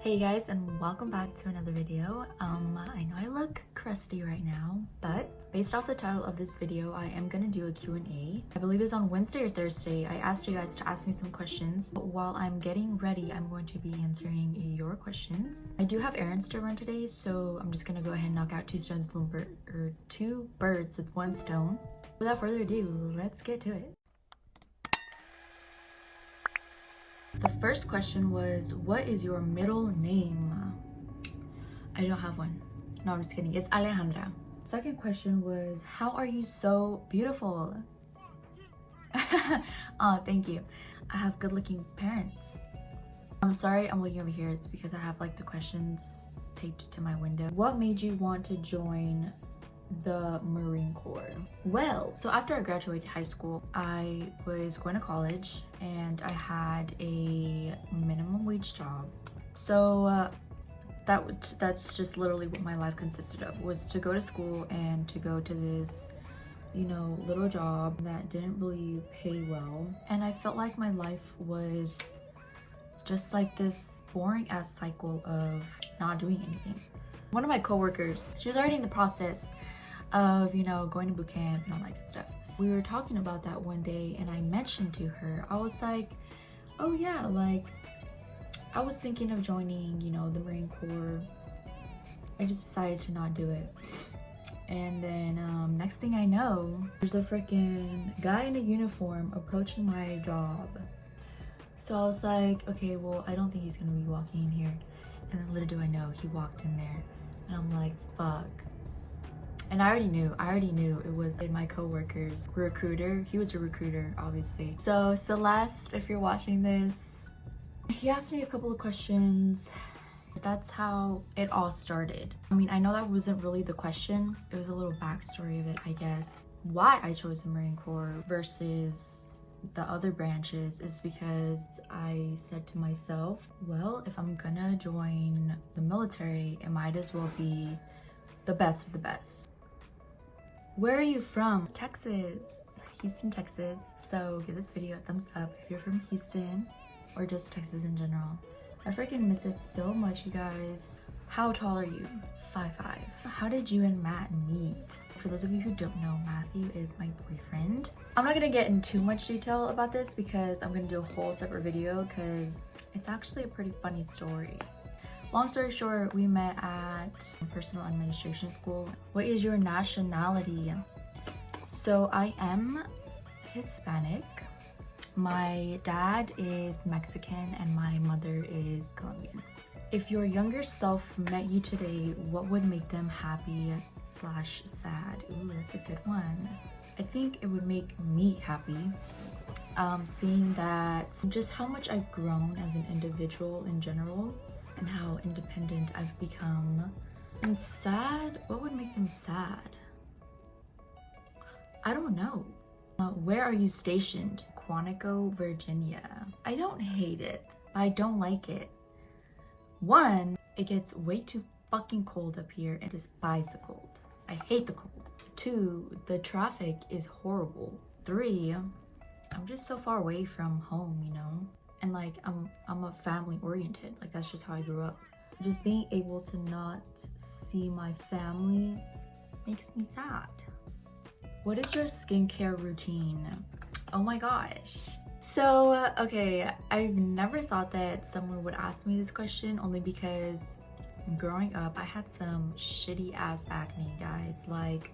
Hey guys, and welcome back to another video. I know I look crusty right now, but based off the title of this video, I am gonna do a Q&A. I believe it's on Wednesday or Thursday. I asked you guys to ask me some questions. While I'm getting ready, I'm going to be answering your questions. I do have errands to run today, so I'm just gonna go ahead and knock out two birds with one stone. Without further ado, let's get to it. The first question was, what is your middle name? I don't have one. No, I'm just kidding. It's Alejandra. Second question was, how are you so beautiful? Oh, thank you. I have good looking parents. I'm sorry I'm looking over here. It's because I have like the questions taped to my window. What made you want to join the Marine Corps? Well, so after I graduated high school, I was going to college and I had a minimum wage job. So that's just literally what my life consisted of, was to go to school and to go to this, little job that didn't really pay well. And I felt like my life was just like this boring ass cycle of not doing anything. One of my coworkers, she was already in the process of going to boot camp and all that good stuff. We were talking about that one day and I mentioned to her, I was like, oh yeah, like I was thinking of joining the Marine Corps. I just decided to not do it. And then next thing I know, there's a freaking guy in a uniform approaching my job. So I was like, okay, well, I don't think he's gonna be walking in here. And then little do I know, he walked in there and I'm like, fuck. And I already knew it was my coworker's recruiter. He was a recruiter, obviously. So Celeste, if you're watching this, he asked me a couple of questions. That's how it all started. I mean, I know that wasn't really the question. It was a little backstory of it, I guess. Why I chose the Marine Corps versus the other branches is because I said to myself, well, if I'm gonna join the military, it might as well be the best of the best. Where are you from? Texas. Houston, Texas. So give this video a thumbs up if you're from Houston or just Texas in general. I freaking miss it so much, you guys. How tall are you? 5'5". How did you and Matt meet? For those of you who don't know, Matthew is my boyfriend. I'm not gonna get in too much detail about this because I'm gonna do a whole separate video because it's actually a pretty funny story. Long story short, we met at personal administration school. What is your nationality? So I am Hispanic. My dad is Mexican and my mother is Colombian. If your younger self met you today, what would make them happy/sad? Ooh, that's a good one. I think it would make me happy. Seeing that just how much I've grown as an individual in general, and how independent I've become. And sad? What would make them sad? I don't know. Where are you stationed? Quantico, Virginia. I don't hate it, but I don't like it. One, it gets way too fucking cold up here and despise the cold. I hate the cold. Two, the traffic is horrible. Three, I'm just so far away from home, and like I'm a family oriented, like that's just how I grew up. Just being able to not see my family makes me sad. What is your skincare routine? Oh my gosh. So okay, I've never thought that someone would ask me this question, only because growing up I had some shitty ass acne, guys. Like,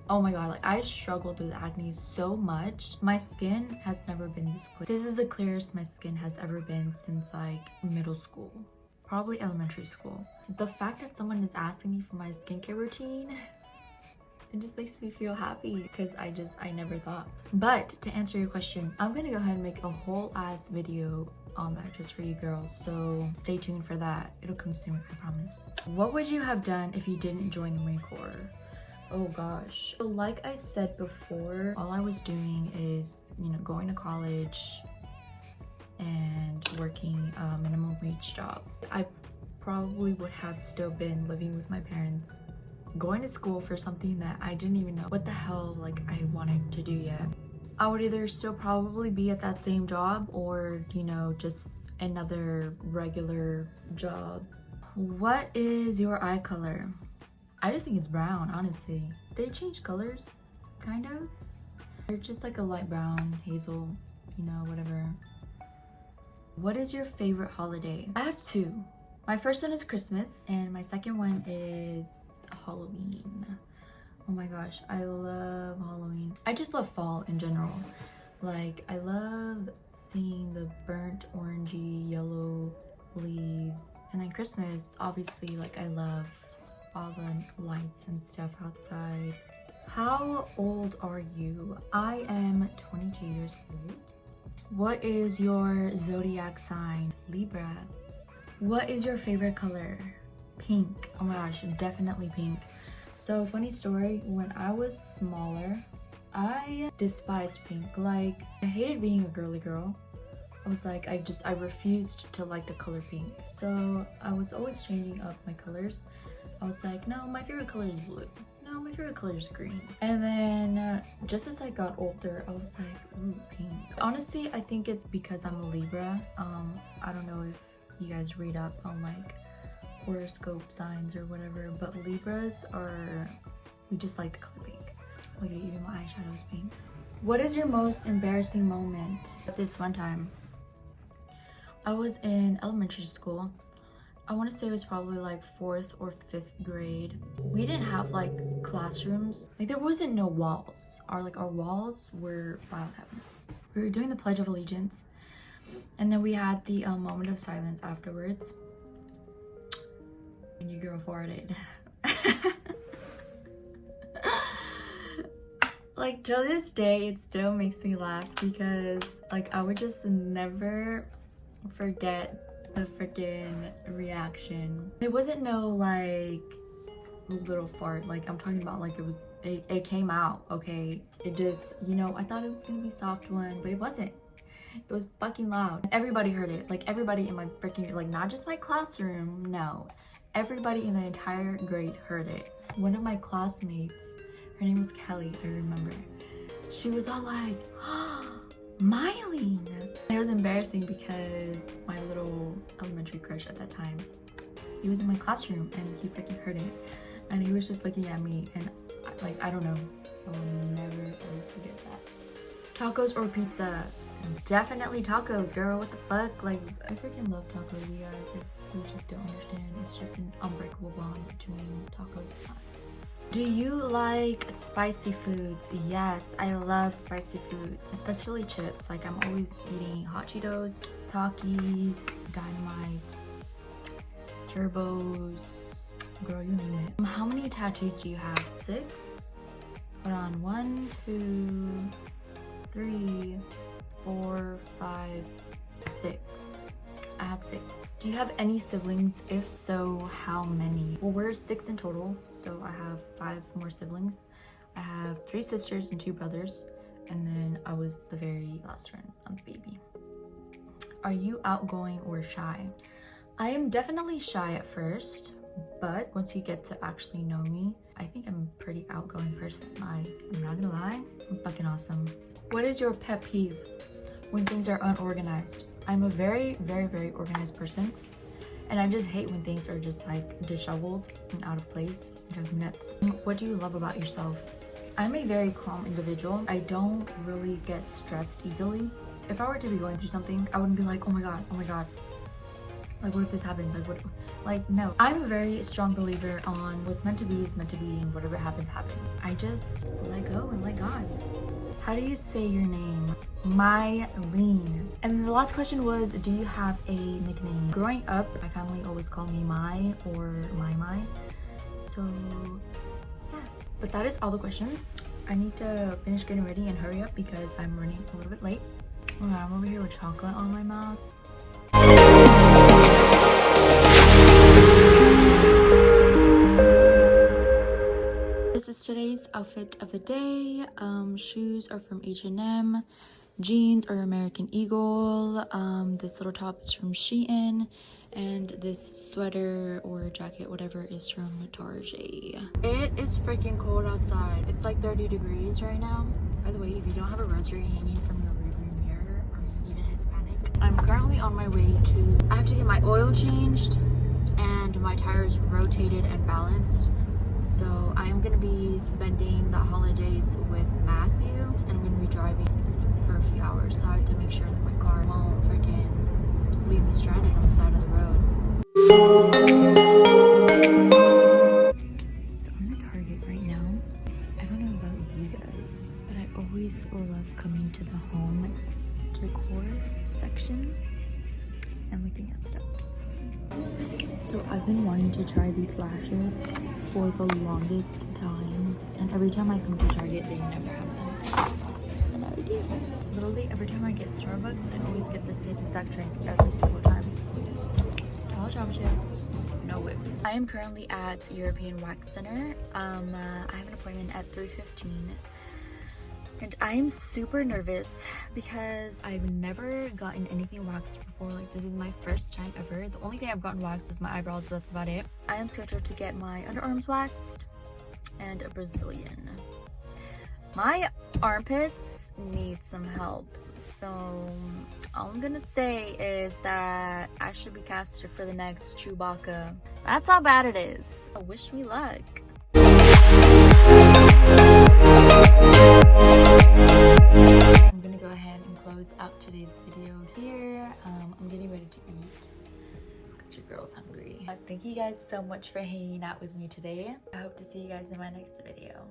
oh my god, like I struggled with acne so much. My skin has never been this clear. This is the clearest my skin has ever been since like middle school, probably elementary school. The fact that someone is asking me for my skincare routine, it just makes me feel happy because I never thought. But to answer your question, I'm gonna go ahead and make a whole ass video on that just for you girls, so stay tuned for that. It'll come soon, I promise. What would you have done if you didn't join the Marine Corps? Oh gosh. So like I said before, all I was doing is, going to college and working a minimum wage job. I probably would have still been living with my parents, going to school for something that I didn't even know what the hell like I wanted to do yet. I would either still probably be at that same job or, you know, just another regular job. What is your eye color? I just think it's brown, honestly. They change colors, kind of. They're just like a light brown, hazel, you know, whatever. What is your favorite holiday? I have two. My first one is Christmas and my second one is Halloween. Oh my gosh, I love Halloween. I just love fall in general. Like, I love seeing the burnt orangey yellow leaves. And then Christmas, obviously, like, I love all the lights and stuff outside. How old are you? I am 22 years old. What is your zodiac sign? Libra. What is your favorite color? Pink. Oh my gosh, definitely pink. So, funny story, when I was smaller, I despised pink. Like, I hated being a girly girl. I was like, I refused to like the color pink. So, I was always changing up my colors. I was like, no, my favorite color is blue. No, my favorite color is green. And then, just as I got older, I was like, ooh, pink. Honestly, I think it's because I'm a Libra. I don't know if you guys read up on, like, horoscope signs or whatever, but Libras are, we just like the color pink. Look at, even my eyeshadow is pink. What is your most embarrassing moment? This one time, I was in elementary school. I want to say it was probably like 4th or 5th grade. We didn't have like classrooms. Like, there wasn't no walls. Our walls were file cabinets. We were doing the Pledge of Allegiance, and then we had the moment of silence afterwards. And your girl farted. Like, till this day, it still makes me laugh because, like, I would just never forget the freaking reaction. It wasn't no, like, little fart. Like, I'm talking about, like, it came out, okay? It just, you know, I thought it was gonna be a soft one, but it wasn't. It was fucking loud. Everybody heard it. Like, everybody in my freaking, like, not just my classroom, no. Everybody in the entire grade heard it. One of my classmates, her name was Kelly, I remember. She was all like, oh, Miley. And it was embarrassing because my little elementary crush at that time, he was in my classroom and he freaking heard it. And he was just looking at me and like, I don't know. I will never ever forget that. Tacos or pizza? Definitely tacos, girl. What the fuck? Like, I freaking love tacos, you guys. Like, you just don't understand. It's just an unbreakable bond between tacos and pie. Do you like spicy foods? Yes, I love spicy foods, especially chips. Like, I'm always eating hot Cheetos, Takis, Dynamite, Turbos, girl, you name it. How many tattoos do you have? 6? Hold on, 1, 2, 3, 4, 5, 6. I have 6. Do you have any siblings? If so, how many? Well, we're 6 in total, so I have 5 more siblings. I have 3 sisters and 2 brothers, and then I was the very last one. I'm the baby. Are you outgoing or shy? I am definitely shy at first, but once you get to actually know me, I think I'm a pretty outgoing person. Like, I'm not gonna lie, I'm fucking awesome. What is your pet peeve? When things are unorganized. I'm a very, very, very organized person, and I just hate when things are just like disheveled and out of place. It drives me nuts. What do you love about yourself? I'm a very calm individual. I don't really get stressed easily. If I were to be going through something, I wouldn't be like, oh my god, like, what if this happened? Like, what? Like, no. I'm a very strong believer on what's meant to be is meant to be, and whatever happens, happens. I just let go and let God. How do you say your name? Mylene. And the last question was, do you have a nickname? Growing up, my family always called me Mai or Mai. So, yeah. But that is all the questions. I need to finish getting ready and hurry up because I'm running a little bit late. Oh, I'm over here with chocolate on my mouth. This is today's outfit of the day. Shoes are from H&M. Jeans are American Eagle. This little top is from Shein. And this sweater or jacket, whatever, is from Target. It is freaking cold outside. It's like 30 degrees right now. By the way, if you don't have a rosary hanging from your rearview mirror, are you even Hispanic? I'm currently on my way to, I have to get my oil changed and my tires rotated and balanced. So I am gonna be spending the holidays with Matthew, and I'm gonna be driving for a few hours. So I have to make sure that my car won't freaking leave me stranded on the side of the road. So I'm at Target right now. I don't know about you guys, but I always love coming to the home decor section and looking at stuff. So I've been wanting to try these lashes for the longest time, and every time I come to Target, they never have them. And now I do. Literally every time I get Starbucks, I always get the same exact drink every single time. Tall chocolate chip, no whip. I am currently at European Wax Center. I have an appointment at 3:15. And I am super nervous because I've never gotten anything waxed before. Like, this is my first time ever. The only thing I've gotten waxed is my eyebrows, but that's about it. I am scheduled to get my underarms waxed and a Brazilian. My armpits need some help. So all I'm gonna say is that I should be casted for the next Chewbacca. That's how bad it is. Wish me luck. I'm gonna go ahead and close out today's video here. I'm getting ready to eat because your girl's hungry. Thank you guys so much for hanging out with me today. I hope to see you guys in my next video.